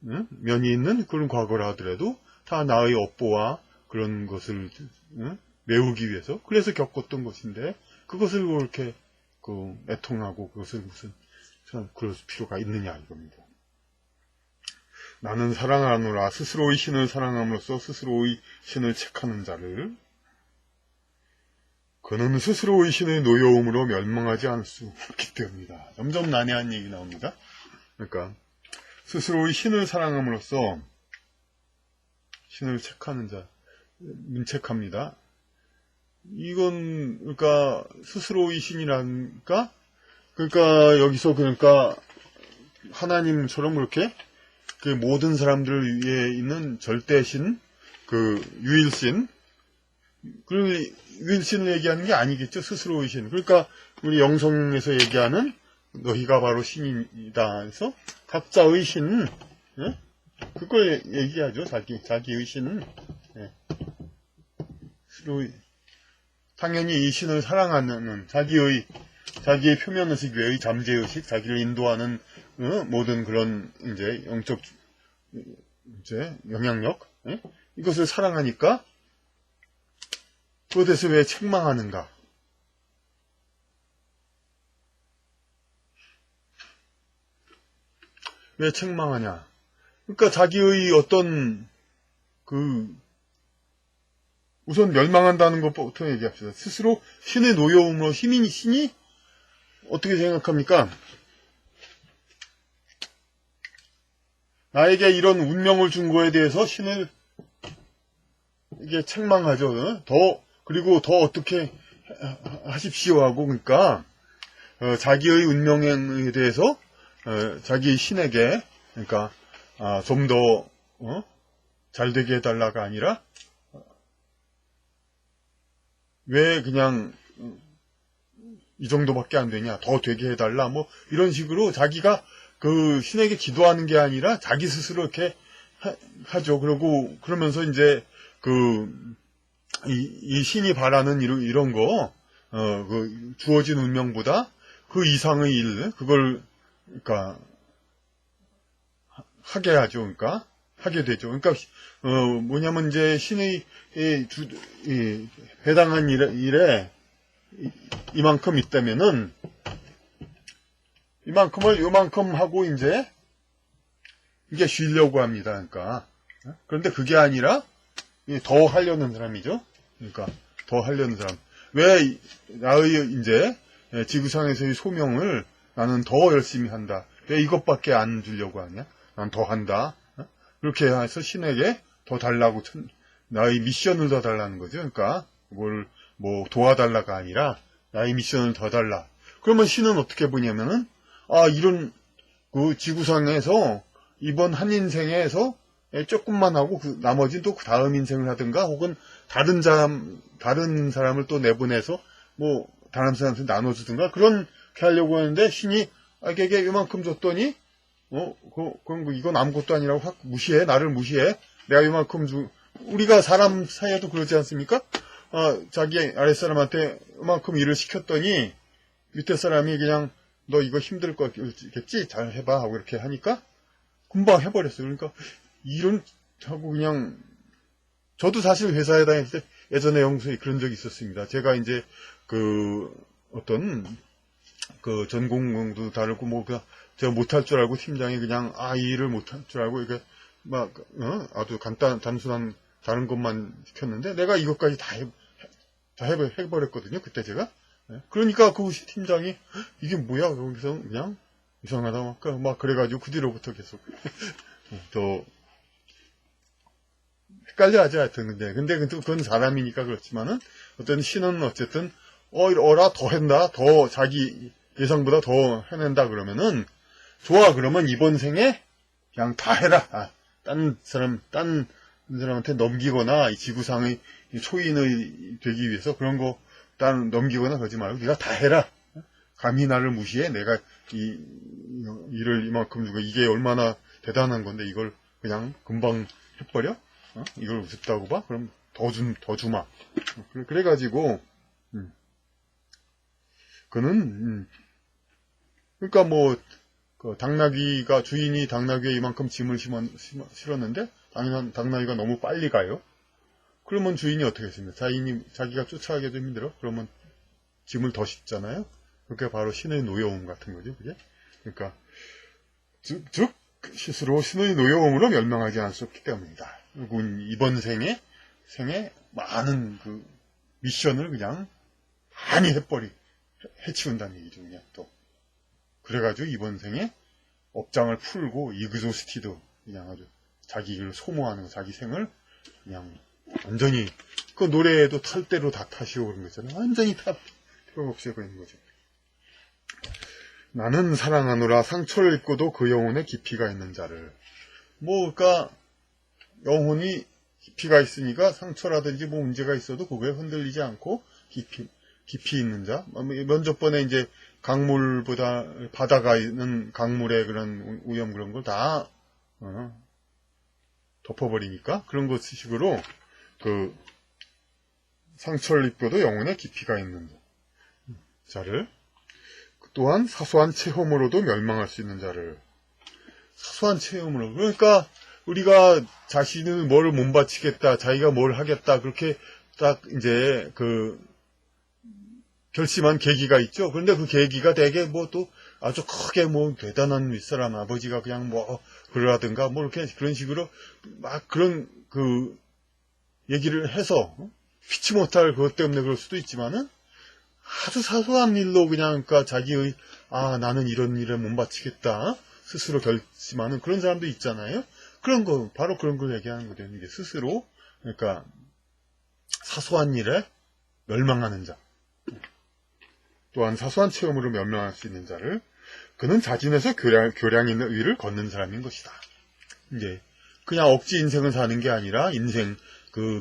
면이 있는 그런 과거를 하더라도 다 나의 업보와 그런 것을 메우기 위해서 그래서 겪었던 것인데 그것을 이렇게 애통하고 그것을 무슨 그럴 필요가 있느냐 이겁니다. 나는 사랑하노라 스스로의 신을 사랑함으로써 스스로의 신을 책하는 자를 그는 스스로의 신의 노여움으로 멸망하지 않을 수 없기 때문이다. 점점 난해한 얘기 나옵니다. 그러니까 스스로의 신을 사랑함으로써 신을 책하는 자 문책합니다. 이건 그러니까 스스로의 신이라니까 그러니까 여기서 그러니까 하나님처럼 그렇게 그 모든 사람들 위에 있는 절대신 유일신 그 유일신을 얘기하는 게 아니겠죠. 스스로의 신. 그러니까 우리 영성에서 얘기하는 너희가 바로 신이다 해서 각자의 신 그걸 얘기하죠. 자기의 신은 스스로의 당연히 이 신을 사랑하는 자기의 표면의식 외의 잠재의식, 자기를 인도하는 모든 그런 이제 영적 이제 영향력, 이것을 사랑하니까 그것에 대해서 왜 책망하는가? 왜 책망하냐? 그러니까 자기의 어떤 우선 멸망한다는 것부터 얘기합시다. 스스로 신의 노여움으로 신이 어떻게 생각합니까? 나에게 이런 운명을 준 거에 대해서 신을 이게 책망하죠. 그리고 더 어떻게 하십시오 하고, 그러니까 자기의 운명에 대해서 자기 신에게, 그러니까 좀 더 잘되게 해달라가 아니라 왜 그냥 이 정도밖에 안 되냐, 더 되게 해달라, 뭐 이런 식으로 자기가 그 신에게 기도하는 게 아니라 자기 스스로 이렇게 하죠. 그러면서 이제 이 신이 바라는 이런 거, 주어진 운명보다 그 이상의 일, 그걸, 그러니까, 하게 하죠. 그러니까, 하게 되죠. 그러니까, 뭐냐면 이제 신의 해당한 일에 이만큼 있다면은, 이만큼을 요만큼 하고 이제, 이게 쉬려고 합니다. 그러니까. 그런데 그게 아니라, 더 하려는 사람이죠. 그러니까 더 하려는 사람. 왜 나의 이제 지구상에서의 소명을 나는 더 열심히 한다. 왜 이것밖에 안 주려고 하냐? 난 더 한다. 그렇게 해서 신에게 더 달라고 나의 미션을 더 달라는 거죠. 그러니까 뭘 뭐 도와달라가 아니라 나의 미션을 더 달라. 그러면 신은 어떻게 보냐면은 이런 그 지구상에서 이번 한 인생에서 조금만 하고 나머지는 또 그 다음 인생을 하든가 혹은 다른 사람을 또 내보내서 뭐 다른 사람한테 나눠주든가 그렇게 하려고 하는데 신이 걔 이만큼 줬더니 그럼 이건 아무것도 아니라고 확 무시해. 나를 무시해. 내가 이만큼 우리가 사람 사이에도 그러지 않습니까? 자기 아랫사람한테 이만큼 일을 시켰더니 밑에 사람이 그냥 너 이거 힘들 거겠지? 잘 해봐 하고 이렇게 하니까 금방 해버렸어요. 그러니까 이런 하고 그냥 저도 사실 회사에 다닐 때 예전에 영수에 그런 적이 있었습니다. 제가 이제 어떤 전공도 다르고 뭐 제가 못할 줄 알고 팀장이 그냥 이 일을 못할 줄 알고 이게 막 아주 단순한 다른 것만 시켰는데 내가 이것까지 다 해버렸거든요. 그때 제가. 그러니까 그 팀장이 이게 뭐야? 여기서 그냥 이상하다 막 그래가지고 그 뒤로부터 계속 더 헷갈려 하지 하여튼 근데 그건 사람이니까 그렇지만은 어떤 신은 어쨌든 더 한다 더 자기 예상보다 더 해낸다 그러면은 좋아 그러면 이번 생에 그냥 다 해라 딴 사람한테 넘기거나 이 지구상의 초인의 되기 위해서 그런 거 딴 넘기거나 그러지 말고 네가 다 해라 감히 나를 무시해 내가 이 일을 이만큼 주고 이게 얼마나 대단한 건데 이걸 그냥 금방 해버려? 이걸 우습다고 봐? 그럼 더 주마. 그래가지고, 그는, 그러니까 뭐, 주인이 당나귀에 이만큼 짐을 실었는데, 당나귀가 너무 빨리 가요? 그러면 주인이 어떻게 했습니까? 자기가 쫓아가기 좀 힘들어? 그러면 짐을 더 싣잖아요? 그게 바로 신의 노여움 같은 거죠, 그게? 그러니까, 즉, 스스로 신의 노여움으로 멸망하지 않을 수 없기 때문이다. 그리고 이번 생에 많은 미션을 그냥 많이 해치운다는 얘기죠, 그냥 또. 그래가지고 이번 생에 업장을 풀고 이그조스티드 그냥 아주 자기 일을 소모하는 자기 생을 그냥 완전히 그 노래에도 탈 대로 다 타시오 그런 거 있잖아요. 완전히 필요가 없애버리는 거죠. 나는 사랑하노라 상처를 입고도 그 영혼에 깊이가 있는 자를. 그러니까 영혼이 깊이가 있으니까 상처라든지 뭐 문제가 있어도 그거에 흔들리지 않고 깊이 있는 자. 먼저 번에 이제 바다가 있는 강물의 그런 오염 그런 걸 다 덮어버리니까 그런 것 식으로 상처를 입혀도 영혼에 깊이가 있는 자를, 또한 사소한 체험으로도 멸망할 수 있는 자를. 사소한 체험으로, 그러니까 우리가 자신을 뭘 못 바치겠다, 자기가 뭘 하겠다, 그렇게 딱 이제 결심한 계기가 있죠. 그런데 그 계기가 되게 뭐 또 아주 크게 뭐 대단한 윗사람 아버지가 그냥 뭐 그러라든가 뭐 이렇게 그런 식으로 막 그런 얘기를 해서 피치 못할 그것 때문에 그럴 수도 있지만은 아주 사소한 일로 그냥 그러니까 자기의 나는 이런 일에 못 바치겠다 스스로 결심하는 그런 사람도 있잖아요. 그런 거 바로 그런 걸 얘기하는 거예요. 이게 스스로 그러니까 사소한 일에 멸망하는 자. 또한 사소한 체험으로 멸망할 수 있는 자를 그는 자진해서 교량 있는 의를 걷는 사람인 것이다. 이제 그냥 억지 인생을 사는 게 아니라 인생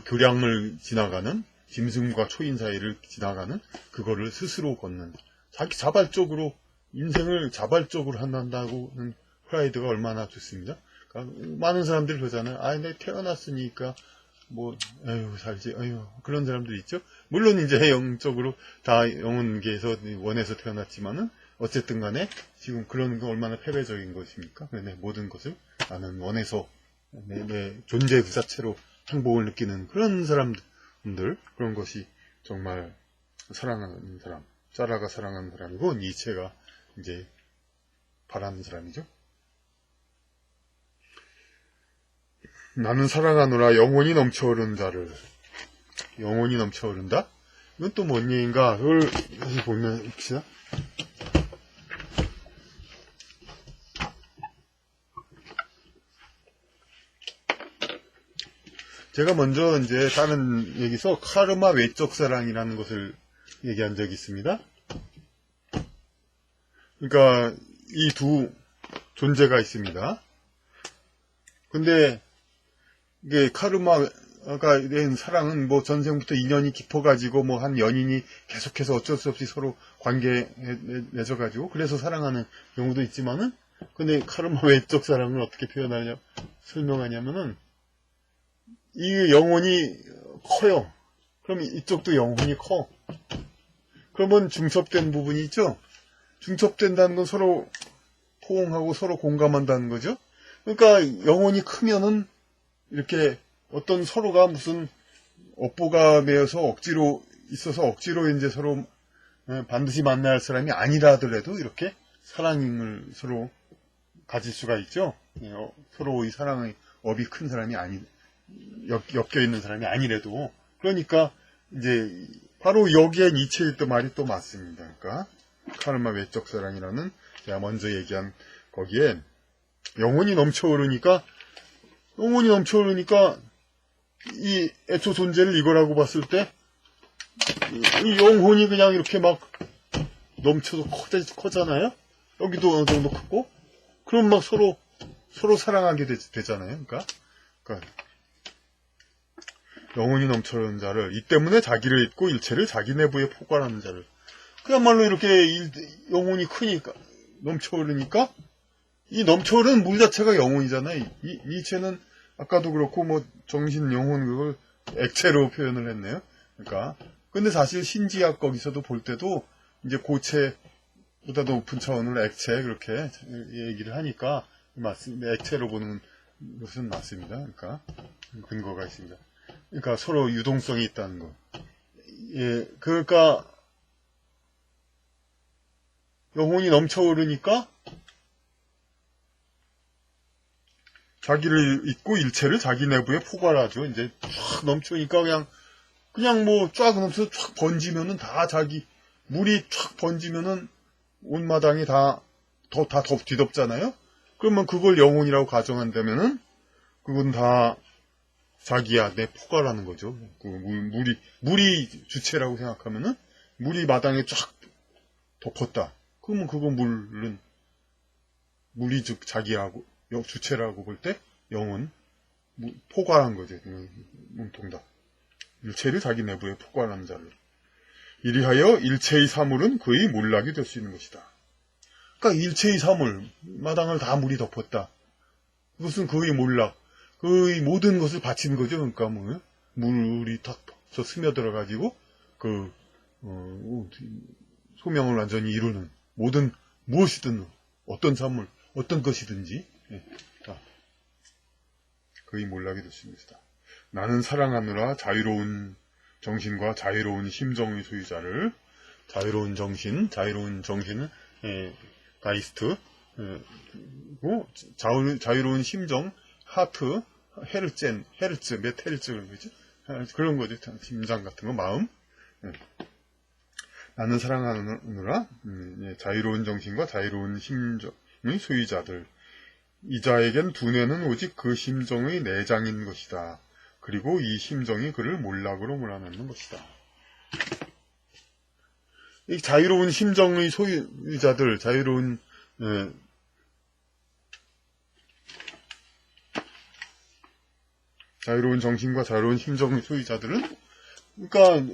교량을 지나가는 짐승과 초인 사이를 지나가는 그거를 스스로 걷는 자기 자발적으로 인생을 자발적으로 한다고는 프라이드가 얼마나 좋습니다. 그러니까 많은 사람들이 그러잖아요. 내가 태어났으니까 살지, 그런 사람들 있죠. 물론 이제 영적으로 다 영혼계에서 원에서 태어났지만은, 어쨌든 간에 지금 그런 거 얼마나 패배적인 것입니까? 내 모든 것을 나는 원에서 내 존재 그 자체로 행복을 느끼는 그런 사람들, 그런 것이 정말 사랑하는 사람, 짜라가 사랑하는 사람이고, 니체가 이제 바라는 사람이죠. 나는 사랑하노라 영혼이 넘쳐오르는 자를. 영혼이 넘쳐오른다? 이건 또 뭔 얘기인가? 그걸 다시 보면 봅시다. 제가 먼저 이제 다른 얘기서 카르마 외적 사랑이라는 것을 얘기한 적이 있습니다. 그러니까 이 두 존재가 있습니다. 근데 이게 카르마가 된 사랑은 전생부터 인연이 깊어가지고 한 연인이 계속해서 어쩔 수 없이 서로 관계에 맺어가지고 그래서 사랑하는 경우도 있지만은 근데 카르마 외적 사랑을 어떻게 설명하냐면은 이 영혼이 커요. 그럼 이쪽도 영혼이 커. 그러면 중첩된 부분이 있죠. 중첩된다는 건 서로 포옹하고 서로 공감한다는 거죠. 그러니까 영혼이 크면은 이렇게 어떤 서로가 무슨 업보가 되어서 억지로 이제 서로 반드시 만나야 할 사람이 아니라 하더라도 이렇게 사랑을 서로 가질 수가 있죠. 서로의 사랑의 업이 큰 사람이 엮여 있는 사람이 아니래도. 그러니까 이제 바로 여기에 니체의 또 말이 또 맞습니다. 그러니까 카르마 외적 사랑이라는 제가 먼저 얘기한 거기에 영혼이 넘쳐오르니까 이 애초 존재를 이거라고 봤을 때 이 영혼이 그냥 이렇게 막 넘쳐서 커잖아요. 여기도 어느 정도 크고 그럼 막 서로 사랑하게 되잖아요. 그러니까 영혼이 넘쳐오르는 자를 이 때문에 자기를 잊고 일체를 자기 내부에 포괄하는 자를 그야말로 이렇게 영혼이 크니까 넘쳐오르니까 이 넘쳐오르는 물 자체가 영혼이잖아요. 이체는 아까도 그렇고 정신 영혼 그걸 액체로 표현을 했네요. 그러니까 근데 사실 신지학 거기서도 볼 때도 이제 고체보다 높은 차원으로 액체 그렇게 얘기를 하니까 맞습니다. 액체로 보는 것은 맞습니다. 그러니까 근거가 있습니다. 그러니까 서로 유동성이 있다는 거. 예, 그러니까 영혼이 넘쳐오르니까 자기를 잊고 일체를 자기 내부에 포괄하죠. 이제 쫙 넘쳐니까 그냥 쫙 넘쳐서 쫙 번지면은 다 물이 쫙 번지면은 온 마당이 다 뒤덮잖아요. 그러면 그걸 영혼이라고 가정한다면은 그건 다 자기 안에 포괄하는 거죠. 물이 주체라고 생각하면은 물이 마당에 쫙 덮었다. 그러면 그건 물이 즉 자기하고 주체라고 볼 때 영은 포괄한 거죠. 문통답. 일체를 자기 내부에 포괄하는 자를. 이리하여 일체의 사물은 그의 몰락이 될 수 있는 것이다. 그러니까 일체의 사물, 마당을 다 물이 덮었다. 무슨 그의 몰락, 그의 모든 것을 바친 거죠. 그러니까 물이 탁 스며들어가지고 소명을 완전히 이루는 모든 무엇이든 어떤 산물 어떤 것이든지 거의 몰락이 됐습니다. 나는 사랑하느라 자유로운 정신과 자유로운 심정의 소유자를 자유로운 정신은 가이스트 자유로운 심정 하트 헤르츠 몇 헤르츠 그런 거죠. 그런 거죠. 심장 같은 거 마음. 나는 사랑하느라 자유로운 정신과 자유로운 심정의 소유자들 이자에겐 두뇌는 오직 그 심정의 내장인 것이다. 그리고 이 심정이 그를 몰락으로 몰아넣는 것이다. 이 자유로운 심정의 소유자들, 자유로운 정신과 자유로운 심정의 소유자들은, 그러니까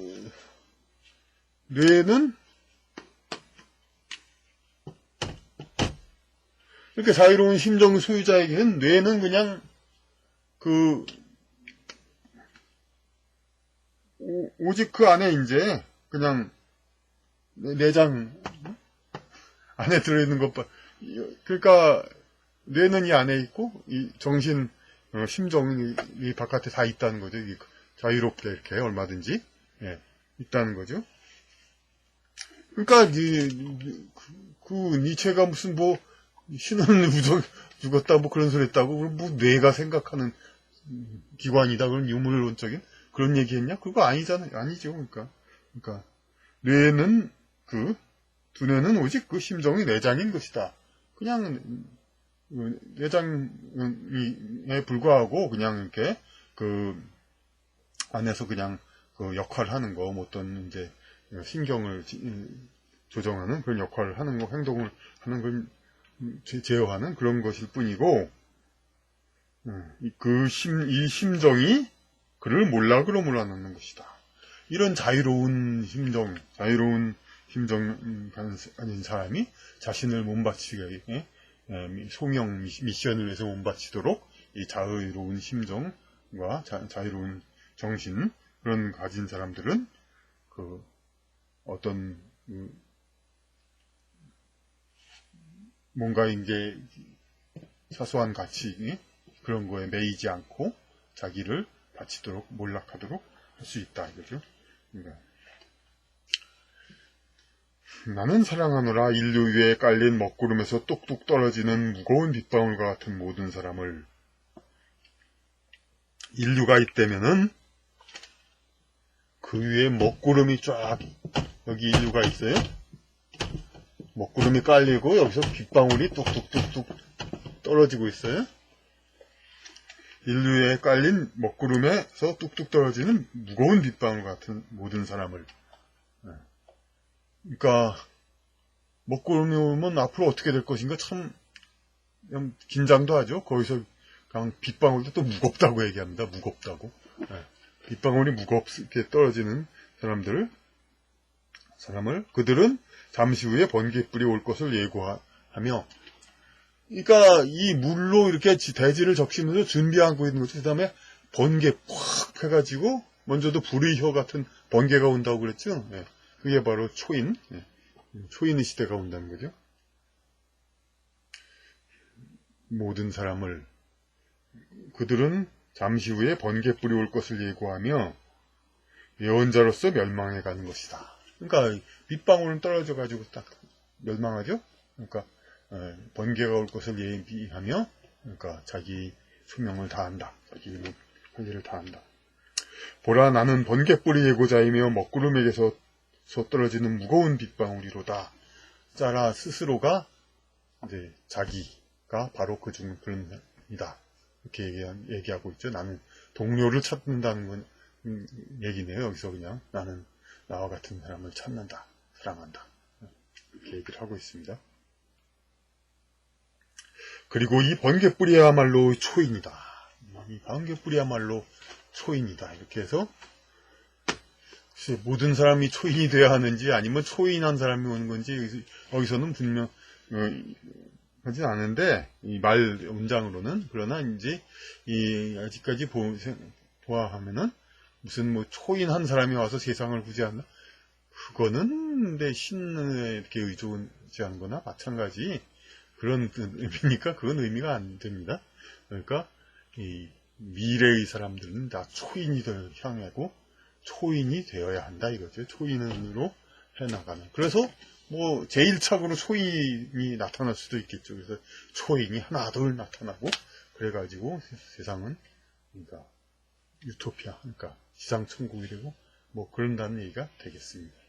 뇌는 이렇게 자유로운 심정 소유자에게는 뇌는 그냥 오직 그 안에 이제 그냥 내장 안에 들어있는 것 그러니까 뇌는 이 안에 있고 이 정신 심정이 바깥에 다 있다는 거죠. 자유롭게 이렇게 얼마든지 있다는 거죠. 그러니까 니체가 무슨 신은 죽었다 그런 소리 했다고 뇌가 생각하는 기관이다 그런 유물론적인 그런 얘기했냐? 그거 아니죠. 그러니까 뇌는 두뇌는 오직 그 심정이 내장인 것이다. 그냥 내장에 불과하고 그냥 이렇게 안에서 그냥 역할을 하는 거 어떤 이제 신경을 조정하는 그런 역할을 하는 거 행동을 하는 걸 제어하는 그런 것일 뿐이고 이 심정이 그를 몰락으로 몰아넣는 것이다. 이런 자유로운 심정 가진 사람이 자신을 몸바치게 소명 미션을 위해서 몸바치도록 이 자유로운 심정과 자유로운 정신 그런 가진 사람들은 어떤 뭔가 이제 사소한 가치 그런 거에 매이지 않고 자기를 바치도록 몰락하도록 할 수 있다 이거죠. 그러니까 나는 사랑하노라 인류 위에 깔린 먹구름에서 뚝뚝 떨어지는 무거운 빗방울과 같은 모든 사람을 인류가 있다면은 그 위에 먹구름이 쫙 여기 인류가 있어요. 먹구름이 깔리고 여기서 빗방울이 뚝뚝뚝뚝 떨어지고 있어요. 인류에 깔린 먹구름에서 뚝뚝 떨어지는 무거운 빗방울 같은 모든 사람을. 그러니까 먹구름이 오면 앞으로 어떻게 될 것인가 참 긴장도 하죠. 거기서 그냥 빗방울도 또 무겁다고 얘기합니다. 무겁다고. 빗방울이 무겁게 떨어지는 사람을 그들은 잠시 후에 번개불이 올 것을 예고하며 그러니까 이 물로 이렇게 대지를 적시면서 준비하고 있는 거죠. 그 다음에 번개 팍 해가지고 먼저도 불의 혀 같은 번개가 온다고 그랬죠. 그게 바로 초인의 시대가 온다는 거죠. 모든 사람을 그들은 잠시 후에 번개불이 올 것을 예고하며 예언자로서 멸망해 가는 것이다. 그러니까 빗방울은 떨어져가지고 딱 멸망하죠. 그러니까 번개가 올 것을 예비하며 그러니까 자기 소명을 다한다. 자기 할 일을 다한다. 보라 나는 번개불이 예고자이며 먹구름에게서 떨어지는 무거운 빗방울이로다. 자라 스스로가 이제 자기가 바로 그중 그런 이다. 이렇게 얘기하고 있죠. 나는 동료를 찾는다는 건 얘기네요. 여기서 그냥 나는 나와 같은 사람을 찾는다. 사랑한다. 이렇게 얘기를 하고 있습니다. 그리고 이 번개불이야말로 초인이다. 이 번개불이야말로 초인이다. 이렇게 해서 모든 사람이 초인이 돼야 하는지 아니면 초인한 사람이 오는 건지 여기서는 분명 하진 않은데 이 말 문장으로는 그러나 이제 아직까지 보아하면은 무슨 뭐 초인 한 사람이 와서 세상을 구제한다? 그거는 내 신에 이렇게 의존하는 거나 마찬가지 그런 의미니까 그건 의미가 안 됩니다. 그러니까 이 미래의 사람들은 다 초인이 향하고 초인이 되어야 한다 이거죠. 초인으로 해나가는. 그래서 뭐 제1차적으로 초인이 나타날 수도 있겠죠. 그래서 초인이 하나 둘 나타나고 그래가지고 세상은 그러니까 유토피아, 그러니까 지상천국이 되고 뭐 그런다는 얘기가 되겠습니다.